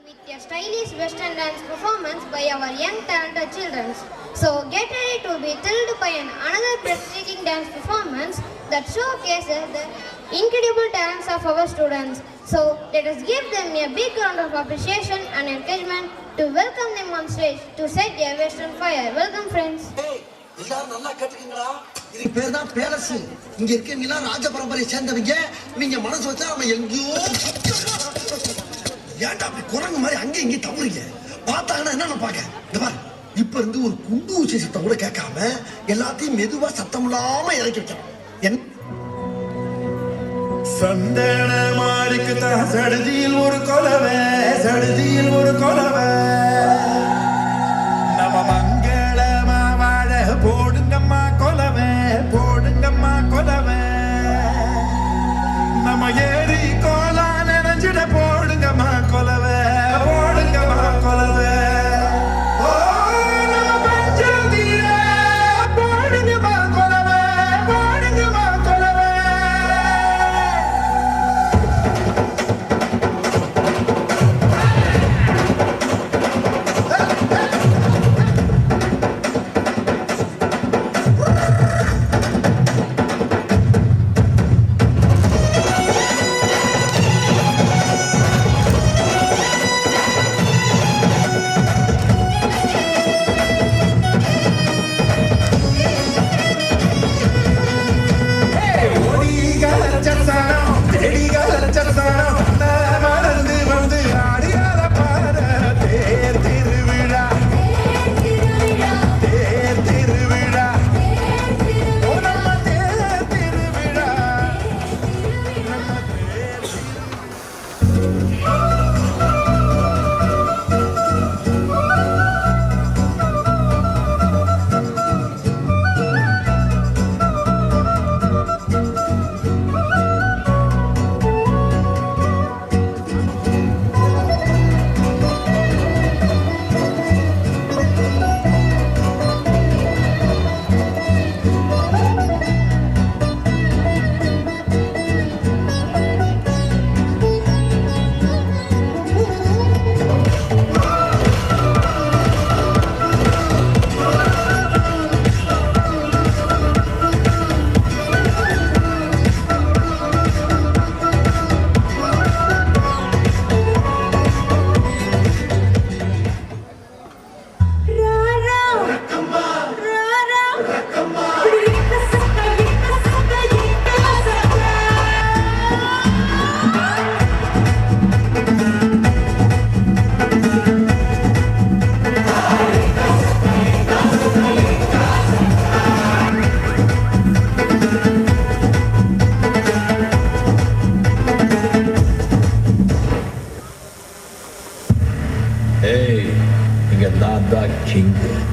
with a stylish western dance performance by our young talented children. So get ready to be thrilled by another breathtaking dance performance that showcases the incredible talents of our students. So let us give them a big round of appreciation and encouragement to welcome them on stage to set a western fire. Welcome friends. Hey, எல்லாரும் நல்லா கேட்டுக்கீங்களா? இதுக்கு பேர் தான் palace. இங்க இருக்கீங்களா ராஜ பரம்பரையை சேர்ந்தவங்க. நீங்க மனசு வச்சா நம்ம எங்கேயோ ஏன்டா அப்படி குரங்கு மாதிரி அங்கே இங்கே தவறீங்க? பார்த்தாங்கன்னா என்ன பாக்க? இந்த பாரு, இப்ப இருந்து ஒரு குண்டு ஊசி சத்தம் கூட கேட்காம எல்லாத்தையும் மெதுவா சத்தம் இல்லாம இறக்கி வைக்கணும். சந்தன மாறிக்குதா சடுதியில் ஒரு கொலவை, சடுதியில் ஒரு கொலவை. நம்ம மங்களமா வாழ போடுங்கம்மா கொலவை, போடுங்கம்மா கொலவை. நம்ம ஏறி கோலா நினைஞ்சிட போடுங்கம்மா கொலவை, போடுங்கம்மா கொலவை.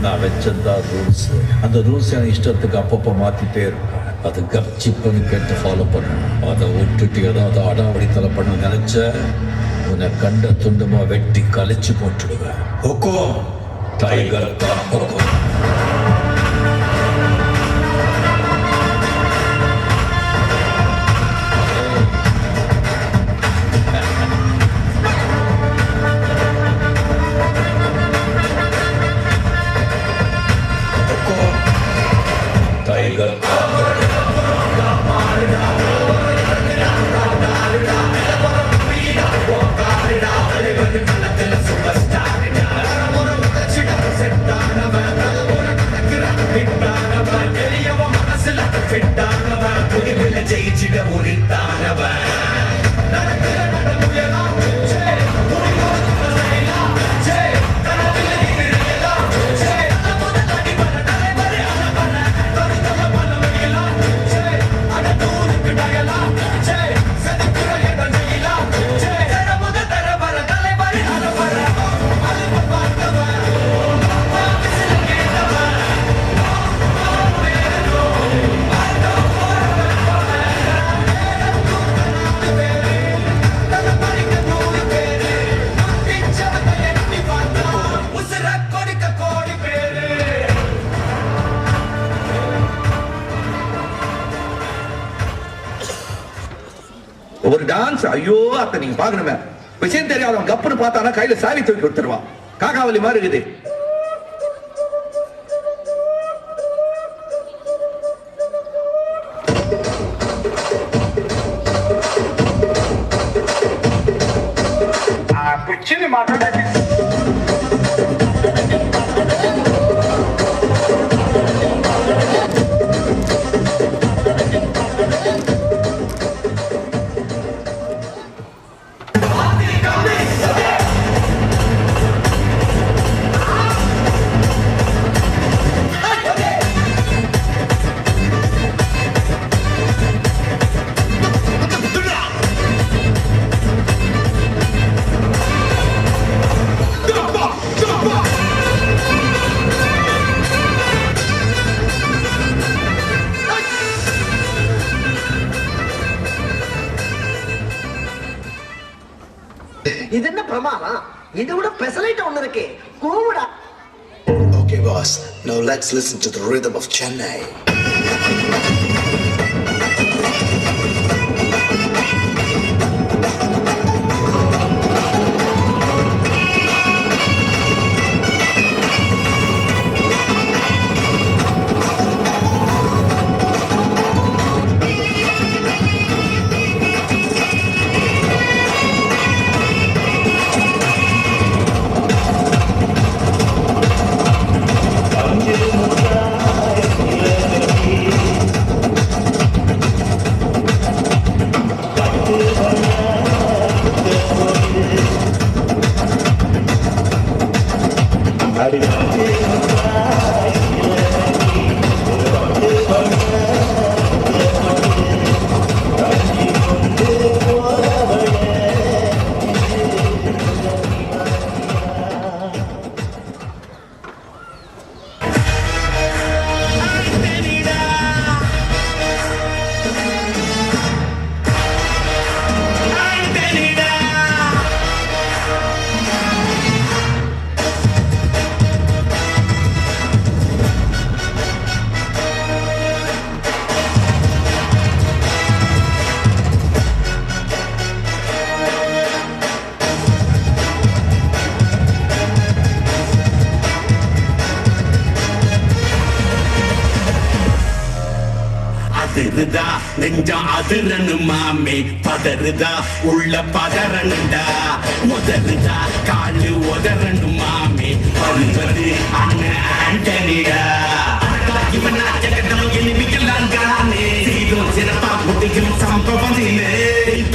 நான் வச்சதா ரூல்ஸ். அந்த ரூல்ஸ் எனக்கு இஷ்டத்துக்கு அப்பப்போ மாற்றிட்டே இருக்கும். அதை கப்சிப்புன்னு கேட்டு ஃபாலோ பண்ணணும். அதை விட்டுட்டு ஏதாவது அடாவடித்தலை பண்ண நினைச்ச உன்னை கண்ட துண்டமா வெட்டி கழிச்சு போட்டுடுவேன். ஹொக்கோம் டைகர் தான் ஹொக்கோம். ஒரு டான்ஸ் ஐயோ அத்தை நீங்க பாக்கணுமே. விஷயம் தெரியாதவன் கப்புன்னு பார்த்தானா கையில சாவி தூக்கி கொடுத்துருவான். காக்காவலி மாதிரி இருக்குது. இது என்ன பிரமாதம்? இதை விட பெசலைட் ஒண்ணு இருக்கு. கூவுடா. Okay, boss. Now let's listen to the rhythm of Chennai. அதிருதா நெஞ்சம் அதிரனு மாமே பதறுதா உள்ள பதறனுடா முதருதா காலு உதறனு மாமே வருவது அண்ணன் ஆண்டனிடா இவனா ஜெகதம் எனிமிக்கலாம் காணே சீதும் சிறப்பா புட்டிக்கும் சம்பவம்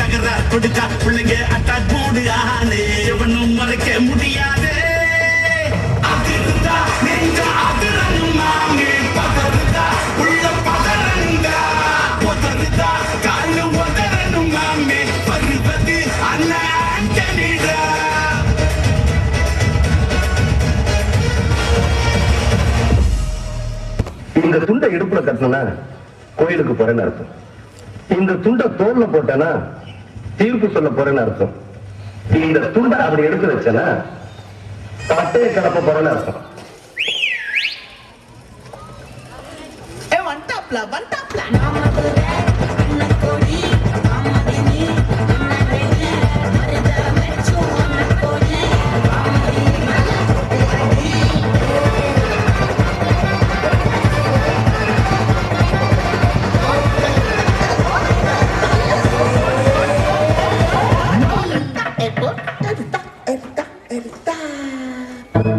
தகரா கொடுக்கா பிள்ளைங்க அட்டாக் போடு ஆனே எவனும் மறைக்க முடியாது அதிருதா நெஞ்சம் அதிரனு மாமே பதறுதா உள்ள பதறனுடா முதருதா காலு உதறனு மாமே வருவது அண்ணன் ஆண்டனிடா. இந்த துண்டை இடுப்புல கட்டினா கோயிலுக்கு போறேன்னு அர்த்தம். இந்த துண்டை தோல்ல போட்டேன்னா தீர்ப்பு சொல்ல போறேன்னு அர்த்தம். இந்த துண்டை அப்படி எடுத்து வச்சேன்னா பட்டையை கலப்ப போறேன்னு அர்த்தம்.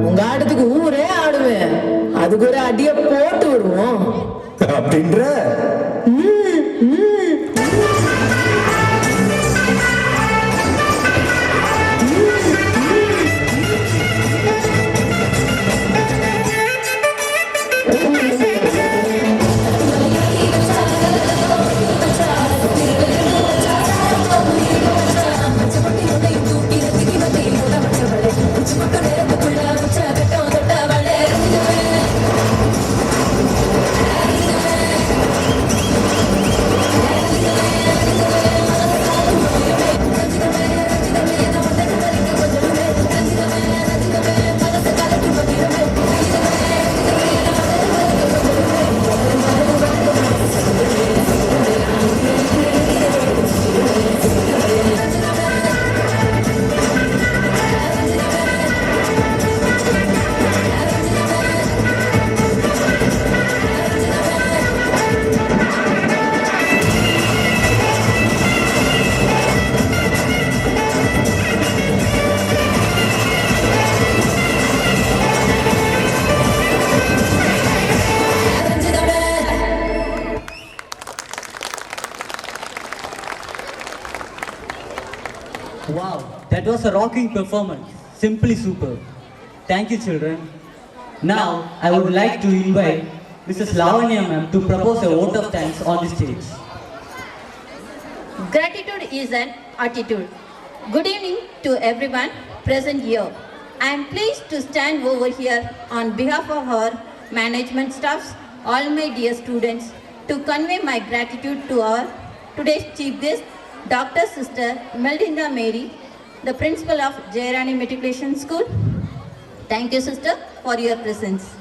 உங்க ஆட்டத்துக்கு ஊரே ஆடுவேன். அதுக்கு ஒரு அடிய போட்டு விடுவோம் அப்படின்ற Wow, that was a rocking performance. Simply superb. Thank you, children. Now, I would like to invite Mrs. Lavanya ma'am to propose a vote of thanks on the stage. Gratitude is an attitude. Good evening to everyone present here. I am pleased to stand over here on behalf of our management staffs, all my dear students, to convey my gratitude to our today's chief guest, Dr. Sister Melinda Mary, the principal of Jairani Matriculation School. Thank you, sister, for your presence.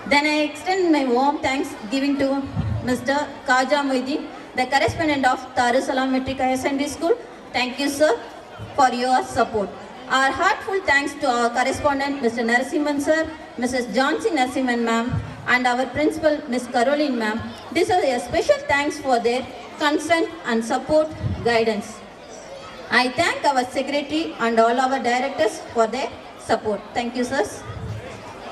Then I extend my warm thanks giving to Mr. Kaja Moidin, the correspondent of Darussalam Metric Higher Secondary School. Thank you, sir, for your support. Our heartfelt thanks to our correspondent, Mr. Narasimhan sir, Mrs. Johnson Narasimhan ma'am, and our principal, Ms. Caroline ma'am. This is a special thanks for their concern and support guidance. I thank our secretary and all our directors for their support. Thank you, sirs.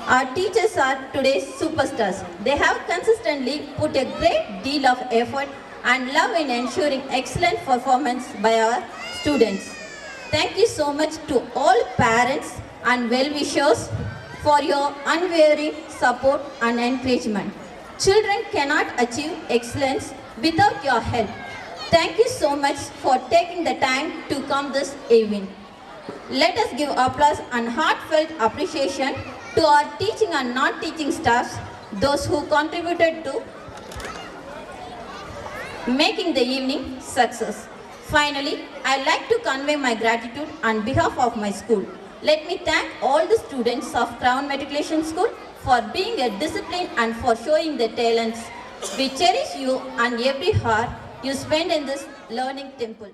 Our teachers are today's superstars. They have consistently put a great deal of effort and love in ensuring excellent performance by our students. Thank you so much to all parents and well-wishers for your unwavering support and encouragement. Children cannot achieve excellence without your help. Thank you so much for taking the time to come this evening. Let us give applause and heartfelt appreciation to our teaching and non-teaching staffs, those who contributed to making the evening success. Finally, I'd like to convey my gratitude on behalf of my school. Let me thank all the students of Crown Matriculation School for being a discipline and for showing their talents. We cherish you and every hour you spend in this learning temple.